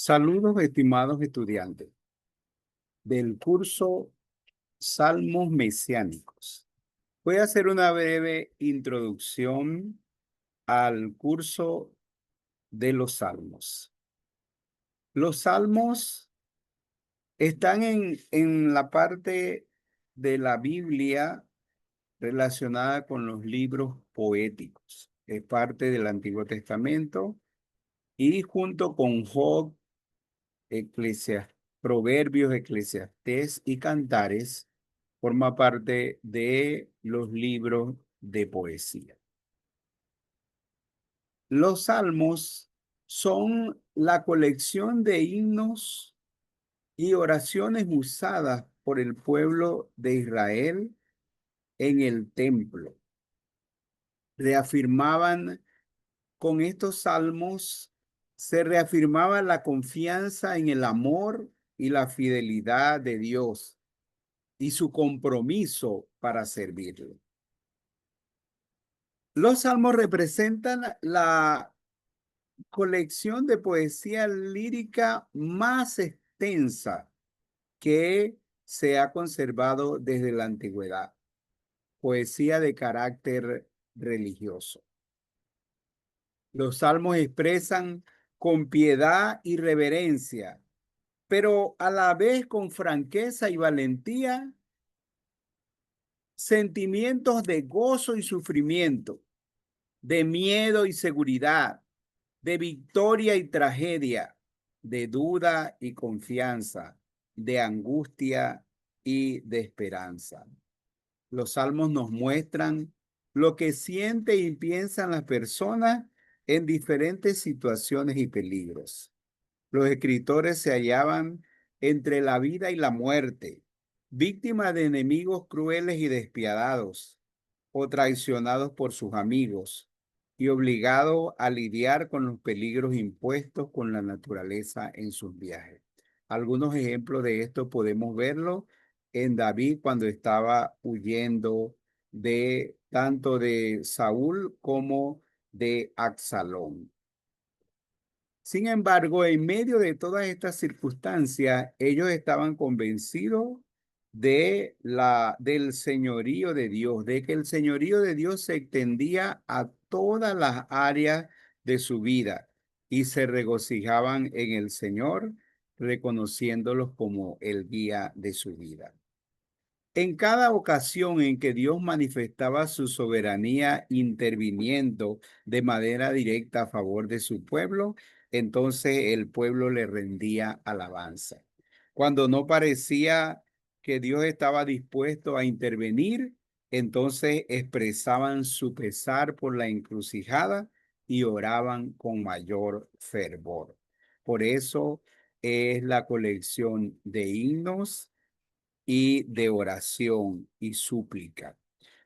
Saludos, estimados estudiantes del curso Salmos Mesiánicos. Voy a hacer una breve introducción al curso de los Salmos. Los Salmos están en la parte de la Biblia relacionada con los libros poéticos. Es parte del Antiguo Testamento y junto con Job, Proverbios, Eclesiastés y Cantares, forma parte de los libros de poesía. Los salmos son la colección de himnos y oraciones usadas por el pueblo de Israel en el templo. Reafirmaban Con estos salmos, se reafirmaba la confianza en el amor y la fidelidad de Dios y su compromiso para servirle. Los salmos representan la colección de poesía lírica más extensa que se ha conservado desde la antigüedad, poesía de carácter religioso. Los salmos expresan con piedad y reverencia, pero a la vez con franqueza y valentía, sentimientos de gozo y sufrimiento, de miedo y seguridad, de victoria y tragedia, de duda y confianza, de angustia y de esperanza. Los salmos nos muestran lo que sienten y piensan las personas en diferentes situaciones y peligros. Los escritores se hallaban entre la vida y la muerte, víctimas de enemigos crueles y despiadados, o traicionados por sus amigos, y obligados a lidiar con los peligros impuestos con la naturaleza en sus viajes. Algunos ejemplos de esto podemos verlo en David cuando estaba huyendo de tanto de Saúl como de Absalón. Sin embargo, en medio de todas estas circunstancias, ellos estaban convencidos del señorío de Dios, de que el señorío de Dios se extendía a todas las áreas de su vida y se regocijaban en el Señor, reconociéndolos como el guía de su vida. En cada ocasión en que Dios manifestaba su soberanía interviniendo de manera directa a favor de su pueblo, entonces el pueblo le rendía alabanza. Cuando no parecía que Dios estaba dispuesto a intervenir, entonces expresaban su pesar por la encrucijada y oraban con mayor fervor. Por eso es la colección de himnos y de oración y súplica.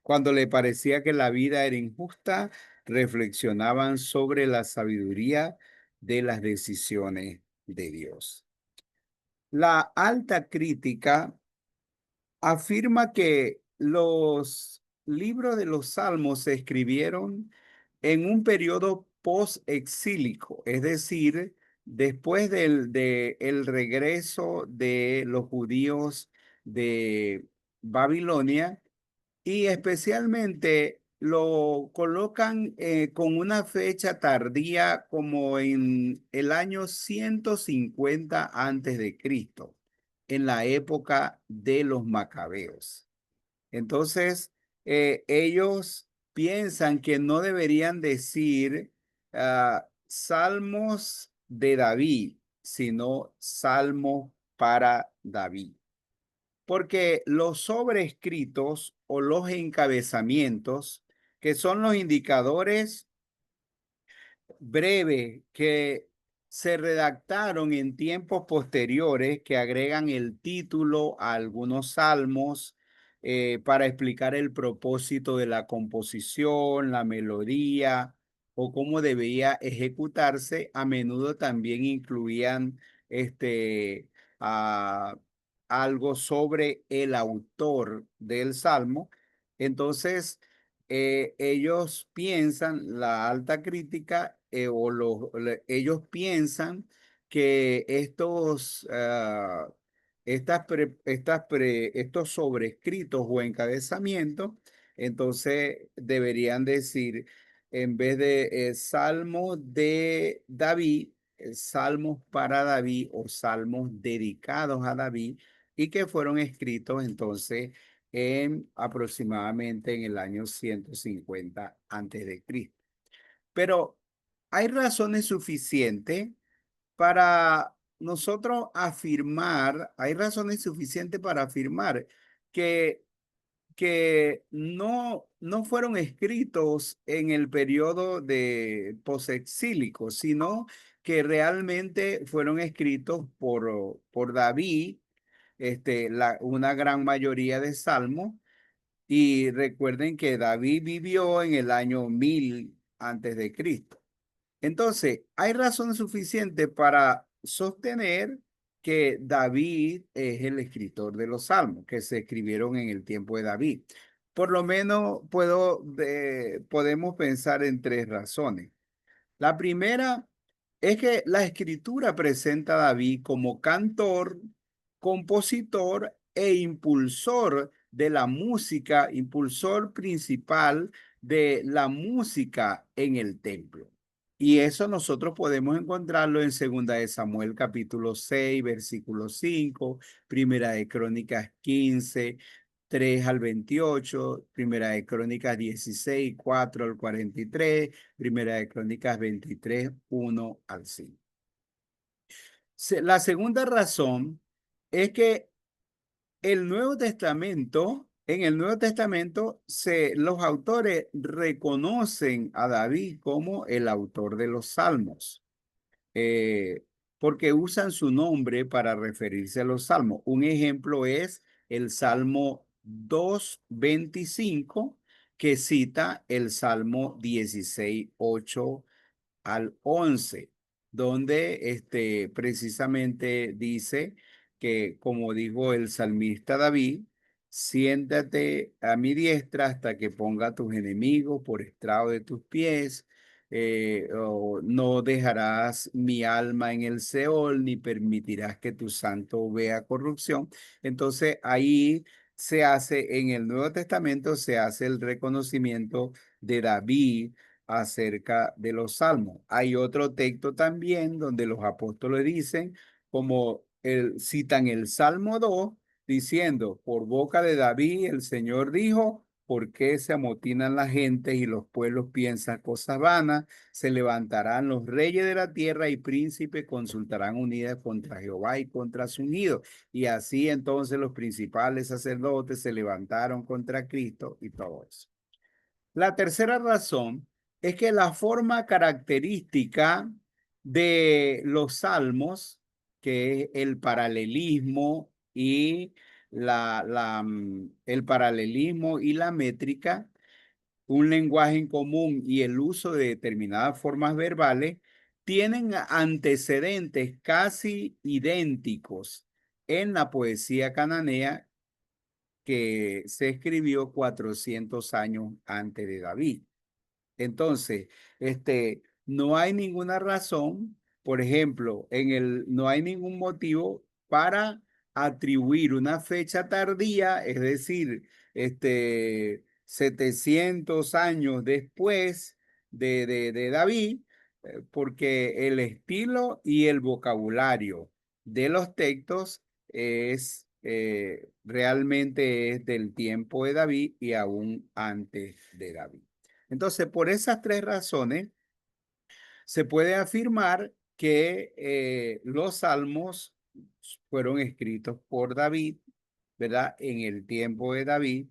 Cuando le parecía que la vida era injusta, reflexionaban sobre la sabiduría de las decisiones de Dios. La alta crítica afirma que los libros de los Salmos se escribieron en un periodo post-exílico, es decir, después el regreso de los judíos de Babilonia, y especialmente lo colocan con una fecha tardía como en el año 150 antes de Cristo, en la época de los macabeos. Entonces, ellos piensan que no deberían decir salmos de David, sino salmos para David. Porque los sobrescritos o los encabezamientos, que son los indicadores breve que se redactaron en tiempos posteriores que agregan el título a algunos salmos para explicar el propósito de la composición, la melodía o cómo debía ejecutarse. A menudo también incluían este, ah, algo sobre el autor del salmo. Entonces, ellos piensan, la alta crítica, ellos piensan que estos sobrescritos o encabezamientos, entonces deberían decir, en vez de salmos de David, salmos para David o salmos dedicados a David, y que fueron escritos entonces en aproximadamente en el año 150 antes de Cristo. Pero hay razones suficientes para nosotros afirmar, hay razones suficientes para afirmar que, que no fueron escritos en el periodo de posexílico, sino que realmente fueron escritos por David, una gran mayoría de salmos. Y recuerden que David vivió en el año 1000 antes de Cristo. Entonces, hay razón suficiente para sostener que David es el escritor de los salmos que se escribieron en el tiempo de David. Por lo menos podemos pensar en tres razones. La primera es que la escritura presenta a David como cantor, compositor e impulsor de la música, impulsor principal de la música en el templo. Y eso nosotros podemos encontrarlo en Segunda de Samuel capítulo 6 versículo 5, Primera de Crónicas 15, 3 al 28, Primera de Crónicas 16, 4 al 43, Primera de Crónicas 23, 1 al 5. La segunda razón es que en el Nuevo Testamento, los autores reconocen a David como el autor de los salmos, eh, porque usan su nombre para referirse a los salmos. Un ejemplo es el Salmo 2:25, que cita el Salmo 16:8 al 11, donde precisamente dice que, como dijo el salmista David, siéntate a mi diestra hasta que ponga a tus enemigos por estrado de tus pies. O no dejarás mi alma en el Seol, ni permitirás que tu santo vea corrupción. Entonces ahí en el Nuevo Testamento se hace el reconocimiento de David acerca de los salmos. Hay otro texto también donde los apóstoles dicen, citan el Salmo 2, diciendo, por boca de David el Señor dijo, ¿por qué se amotinan las gentes y los pueblos piensan cosas vanas? Se levantarán los reyes de la tierra y príncipes consultarán unidas contra Jehová y contra su ungido. Y así entonces los principales sacerdotes se levantaron contra Cristo y todo eso. La tercera razón es que la forma característica de los salmos, que es el paralelismo y el paralelismo y la métrica, un lenguaje en común y el uso de determinadas formas verbales, tienen antecedentes casi idénticos en la poesía cananea que se escribió 400 años antes de David. Entonces, no hay ninguna razón, por ejemplo, no hay ningún motivo para atribuir una fecha tardía, es decir, 700 años después de David, porque el estilo y el vocabulario de los textos realmente es del tiempo de David y aún antes de David. Entonces, por esas tres razones, se puede afirmar que los salmos fueron escritos por David, ¿verdad? En el tiempo de David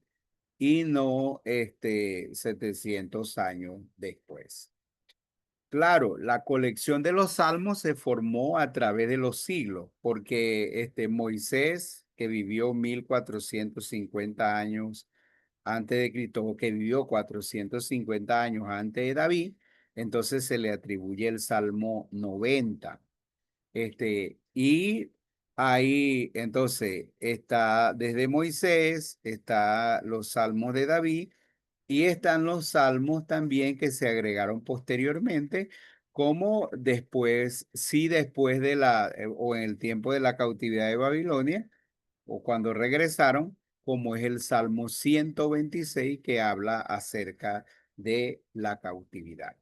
y no 700 años después. Claro, la colección de los salmos se formó a través de los siglos, porque Moisés, que vivió 1450 años antes de Cristo, o que vivió 450 años antes de David, entonces se le atribuye el Salmo 90. Y ahí entonces está desde Moisés, está los salmos de David y están los salmos también que se agregaron posteriormente, como después, sí después de o en el tiempo de la cautividad de Babilonia, o cuando regresaron, como es el Salmo 126 que habla acerca de la cautividad.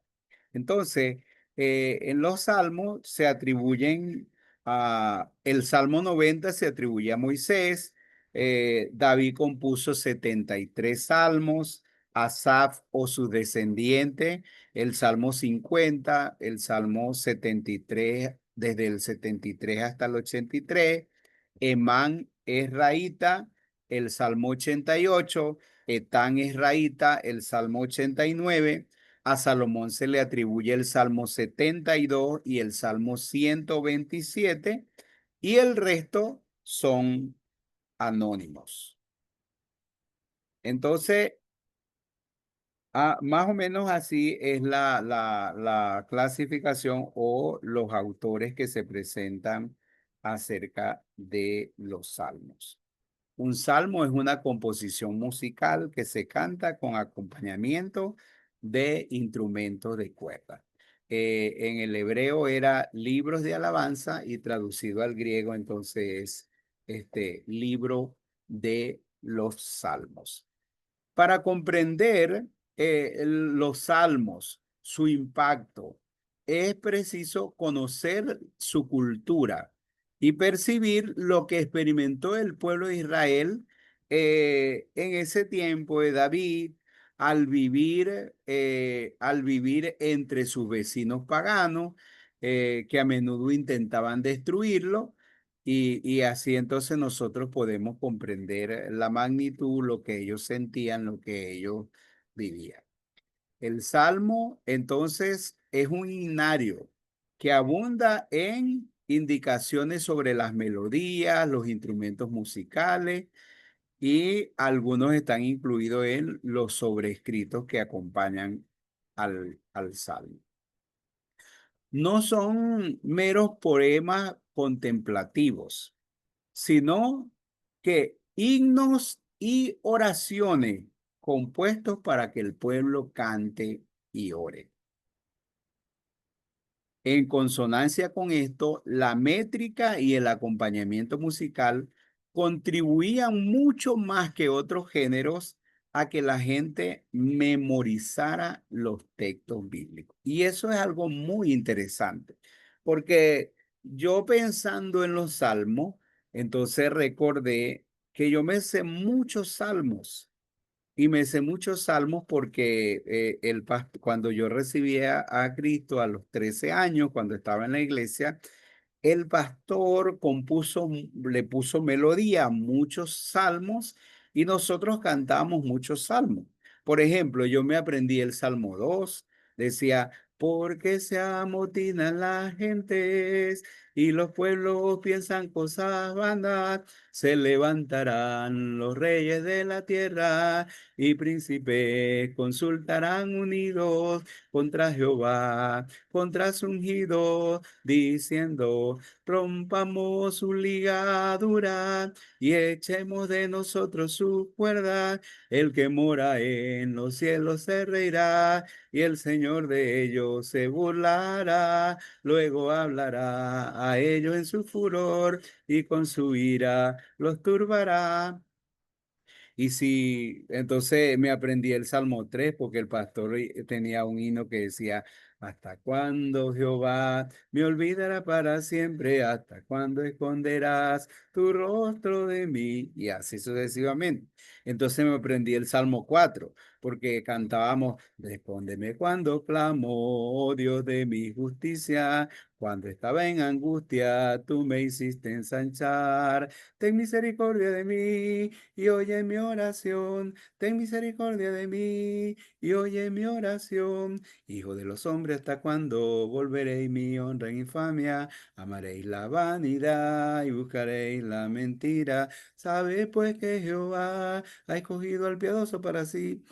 Entonces, en los salmos se atribuyen el Salmo 90 se atribuye a Moisés, David compuso 73 salmos, Asaf o sus descendientes, el Salmo 50, el Salmo 73, desde el 73 hasta el 83, Emán Esraíta, el Salmo 88, Etán Esraíta, el Salmo 89. A Salomón se le atribuye el Salmo 72 y el Salmo 127, y el resto son anónimos. Entonces, más o menos así es la clasificación o los autores que se presentan acerca de los salmos. Un salmo es una composición musical que se canta con acompañamiento de instrumentos de cuerda. En el hebreo era libros de alabanza y traducido al griego entonces este libro de los salmos. Para comprender los salmos, su impacto, es preciso conocer su cultura y percibir lo que experimentó el pueblo de Israel en ese tiempo de David, al vivir entre sus vecinos paganos, que a menudo intentaban destruirlo. Y así entonces nosotros podemos comprender la magnitud, lo que ellos sentían, lo que ellos vivían. El salmo entonces es un himnario que abunda en indicaciones sobre las melodías, los instrumentos musicales, y algunos están incluidos en los sobrescritos que acompañan al salmo. No son meros poemas contemplativos, sino que himnos y oraciones compuestos para que el pueblo cante y ore. En consonancia con esto, la métrica y el acompañamiento musical contribuían mucho más que otros géneros a que la gente memorizara los textos bíblicos. Y eso es algo muy interesante, porque yo pensando en los salmos, entonces recordé que yo me sé muchos salmos. Y me sé muchos salmos porque cuando yo recibí a Cristo a los 13 años, cuando estaba en la iglesia, el pastor le puso melodía a muchos salmos y nosotros cantamos muchos salmos. Por ejemplo, yo me aprendí el Salmo 2, decía, porque se amotinan las gentes y los pueblos piensan cosas vanas, se levantarán los reyes de la tierra y príncipes consultarán unidos contra Jehová, contra su ungido, diciendo, rompamos su ligadura y echemos de nosotros su cuerda. El que mora en los cielos se reirá y el Señor de ellos se burlará. Luego hablará a ellos en su furor y con su ira los turbará. Y si, entonces me aprendí el Salmo 3 porque el pastor tenía un himno que decía, ¿hasta cuándo, Jehová, me olvidará para siempre? ¿Hasta cuándo esconderás tu rostro de mí? Y así sucesivamente. Entonces me aprendí el Salmo 4 porque cantábamos, respóndeme cuando clamo, oh Dios de mi justicia. Cuando estaba en angustia, tú me hiciste ensanchar. Ten misericordia de mí y oye mi oración. Ten misericordia de mí y oye mi oración. Hijo de los hombres, ¿hasta cuándo volveréis mi honra en infamia? Amaréis la vanidad y buscaréis la mentira. Sabe pues que Jehová ha escogido al piadoso para sí.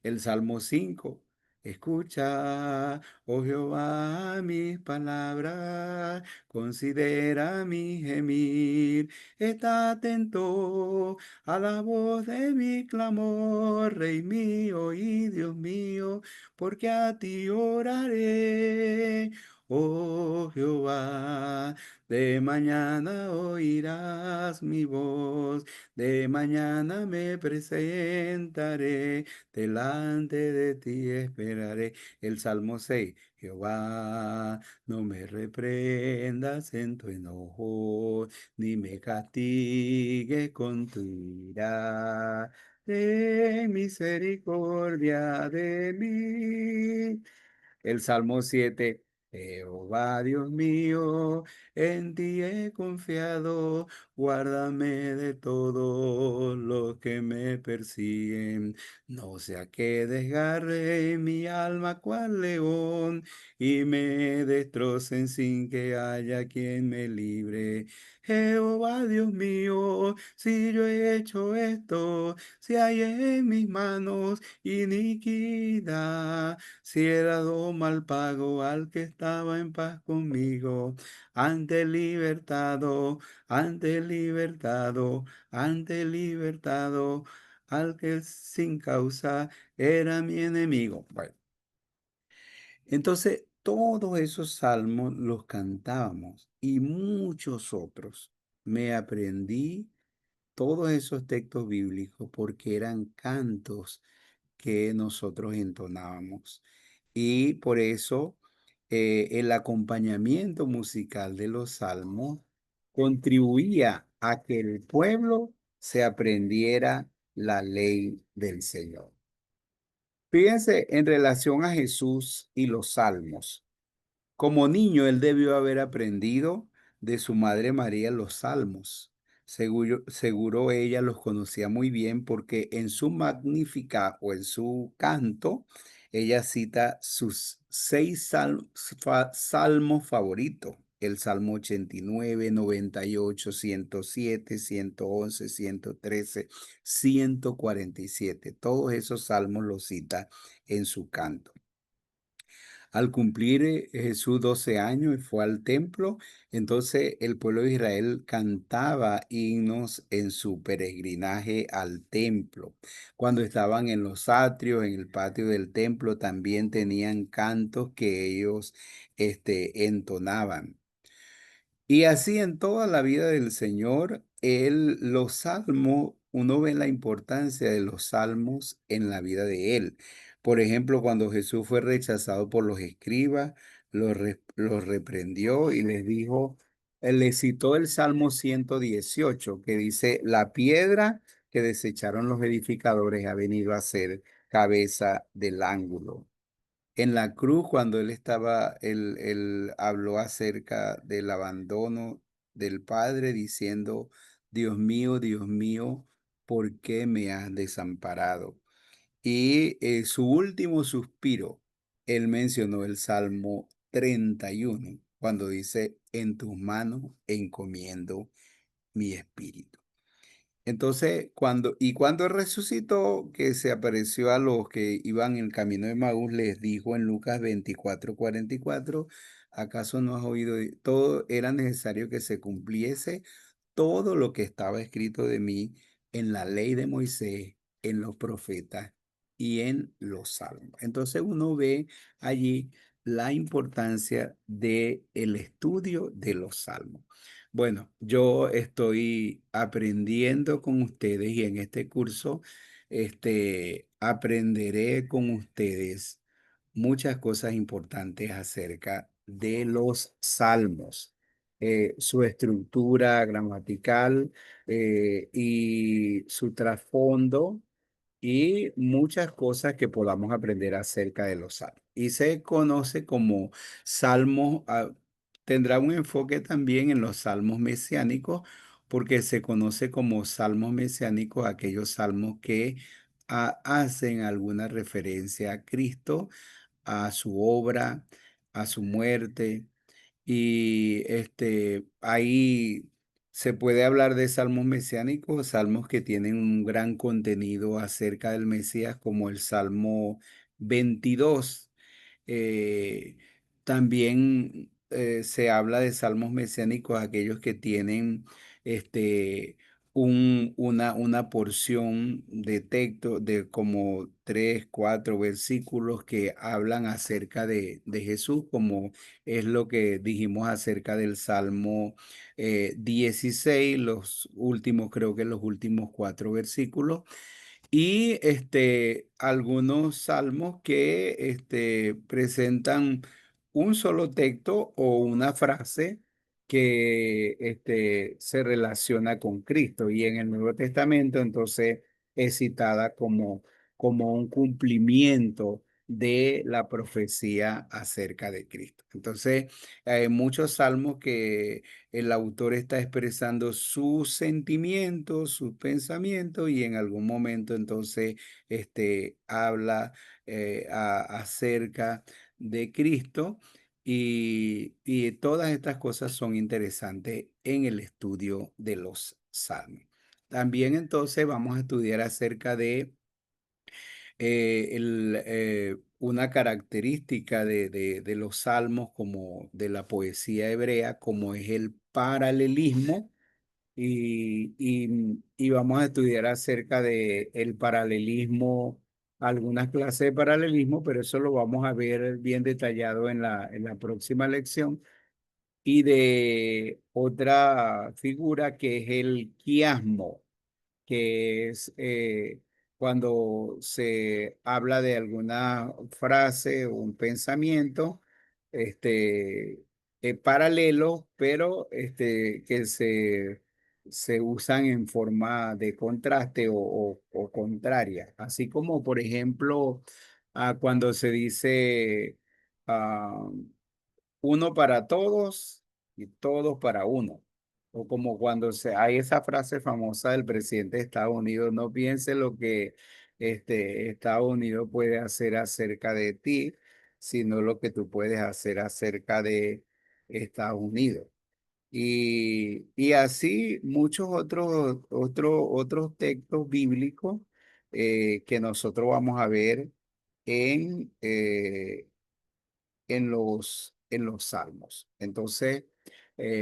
El Salmo 5. Escucha, oh Jehová, mis palabras, considera mi gemir, está atento a la voz de mi clamor, Rey mío y Dios mío, porque a ti oraré. Jehová. De mañana oirás mi voz, de mañana me presentaré, delante de ti esperaré. El Salmo 6. Jehová, no me reprendas en tu enojo, ni me castigues con tu ira. Ten misericordia de mí. El Salmo 7. Jehová Dios mío, en ti he confiado, guárdame de todos los que me persiguen, no sea que desgarre mi alma cual león y me destrocen sin que haya quien me libre. Jehová Dios mío, si yo he hecho esto, si hay en mis manos iniquidad, si he dado mal pago al que estaba en paz conmigo, ante libertado, ante libertado, ante libertado, al que sin causa era mi enemigo. Bueno, entonces todos esos salmos los cantábamos y muchos otros. Me aprendí todos esos textos bíblicos porque eran cantos que nosotros entonábamos. Y por eso el acompañamiento musical de los salmos contribuía a que el pueblo se aprendiera la ley del Señor. Fíjense en relación a Jesús y los salmos. Como niño, él debió haber aprendido de su madre María los salmos. Seguro ella los conocía muy bien porque en su Magnífica o en su canto, ella cita sus salmos favoritos. El Salmo 89, 98, 107, 111, 113, 147. Todos esos salmos los cita en su canto. Al cumplir Jesús 12 años y fue al templo, entonces el pueblo de Israel cantaba himnos en su peregrinaje al templo. Cuando estaban en los atrios, en el patio del templo, también tenían cantos que ellos entonaban. Y así en toda la vida del Señor, los salmos, uno ve la importancia de los salmos en la vida de él. Por ejemplo, cuando Jesús fue rechazado por los escribas, los reprendió y les dijo, él les citó el Salmo 118 que dice, la piedra que desecharon los edificadores ha venido a ser cabeza del ángulo. En la cruz, cuando él habló acerca del abandono del Padre, diciendo, Dios mío, ¿por qué me has desamparado? Y su último suspiro, él mencionó el Salmo 31 cuando dice, en tus manos encomiendo mi espíritu. Entonces, cuando él resucitó, que se apareció a los que iban en el camino de Maús, les dijo en Lucas 24:44, ¿acaso no has oído? Todo era necesario que se cumpliese todo lo que estaba escrito de mí en la ley de Moisés, en los profetas y en los salmos. Entonces uno ve allí la importancia del estudio de los salmos. Bueno, yo estoy aprendiendo con ustedes y en este curso aprenderé con ustedes muchas cosas importantes acerca de los salmos, su estructura gramatical y su trasfondo y muchas cosas que podamos aprender acerca de los salmos. Y se conoce como salmos, tendrá un enfoque también en los salmos mesiánicos, porque se conoce como salmos mesiánicos aquellos salmos que hacen alguna referencia a Cristo, a su obra, a su muerte y ahí se puede hablar de salmos mesiánicos, salmos que tienen un gran contenido acerca del Mesías, como el Salmo 22. Eh, También se habla de salmos mesiánicos, aquellos que tienen este, una porción de texto de como 3, 4 versículos que hablan acerca de Jesús, como es lo que dijimos acerca del Salmo 16, los últimos, creo que los últimos 4 versículos. Y algunos salmos que presentan un solo texto o una frase que se relaciona con Cristo. Y en el Nuevo Testamento, entonces, es citada como un cumplimiento de la profecía acerca de Cristo. Entonces, hay muchos salmos que el autor está expresando sus sentimientos, sus pensamientos, y en algún momento entonces habla acerca de Cristo, y todas estas cosas son interesantes en el estudio de los salmos. También entonces vamos a estudiar acerca de una característica de los salmos, como de la poesía hebrea, como es el paralelismo. Y vamos a estudiar acerca de el paralelismo, algunas clases de paralelismo, pero eso lo vamos a ver bien detallado en la próxima lección. Y de otra figura que es el quiasmo, que es cuando se habla de alguna frase o un pensamiento este, paralelo, pero que se usan en forma de contraste o contraria. Así como, por ejemplo, cuando se dice ah, uno para todos y todos para uno. O como cuando hay esa frase famosa del presidente de Estados Unidos: no piense lo que Estados Unidos puede hacer acerca de ti, sino lo que tú puedes hacer acerca de Estados Unidos. Y así muchos otros textos bíblicos que nosotros vamos a ver en, eh, en los salmos. Entonces,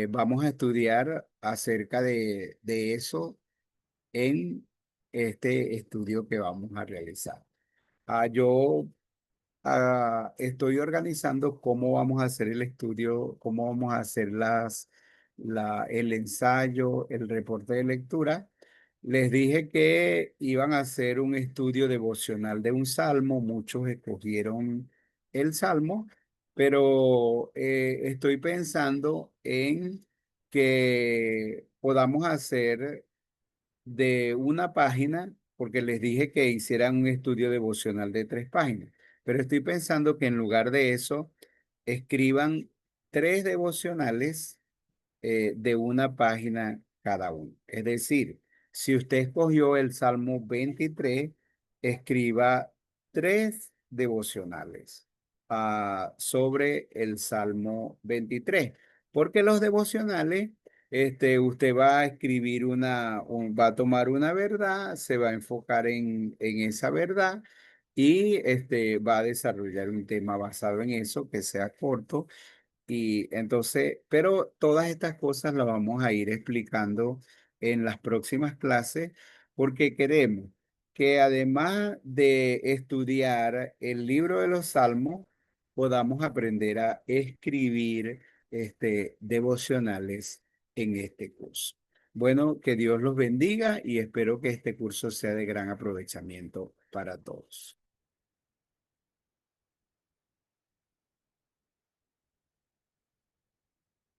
vamos a estudiar acerca de eso en este estudio que vamos a realizar. Yo estoy organizando cómo vamos a hacer el estudio, cómo vamos a hacer el ensayo, el reporte de lectura. Les dije que iban a hacer un estudio devocional de un salmo. Muchos escogieron el salmo, pero estoy pensando en que podamos hacer de una página, porque les dije que hicieran un estudio devocional de 3 páginas, pero estoy pensando que en lugar de eso, escriban 3 devocionales de una página cada uno. Es decir, si usted escogió el Salmo 23, escriba 3 devocionales sobre el Salmo 23, porque los devocionales, usted va a escribir va a tomar una verdad, se va a enfocar en esa verdad, y va a desarrollar un tema basado en eso que sea corto. Y entonces, pero todas estas cosas las vamos a ir explicando en las próximas clases, porque queremos que, además de estudiar el libro de los Salmos, podamos aprender a escribir devocionales en este curso. Bueno, que Dios los bendiga, y espero que este curso sea de gran aprovechamiento para todos.